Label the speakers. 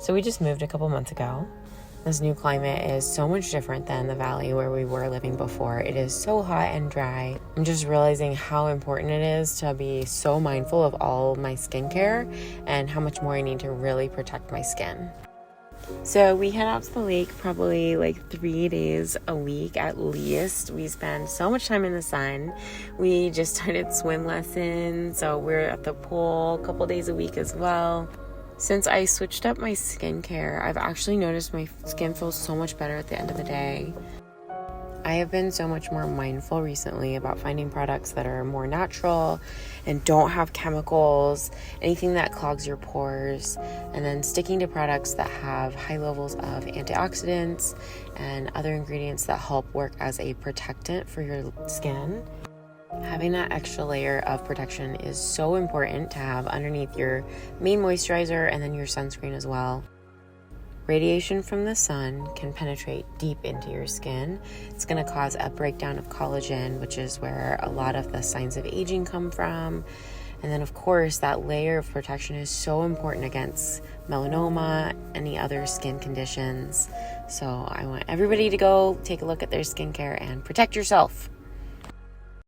Speaker 1: So we just moved a couple months ago. This new climate is so much different than the valley where we were living before. It is so hot and dry. I'm just realizing how important it is to be so mindful of all my skincare and how much more I need to really protect my skin. So we head out to the lake probably like 3 days a week at least. We spend so much time in the sun. We just started swim lessons, so we're at the pool a couple days a week as well. Since I switched up my skincare, I've actually noticed my skin feels so much better at the end of the day. I have been so much more mindful recently about finding products that are more natural and don't have chemicals, anything that clogs your pores, and then sticking to products that have high levels of antioxidants and other ingredients that help work as a protectant for your skin. Having that extra layer of protection is so important to have underneath your main moisturizer and then your sunscreen as well. Radiation from the sun can penetrate deep into your skin. It's going to cause a breakdown of collagen, which is where a lot of the signs of aging come from. And then, of course, that layer of protection is so important against melanoma, any other skin conditions. So I want everybody to go take a look at their skincare and protect yourself.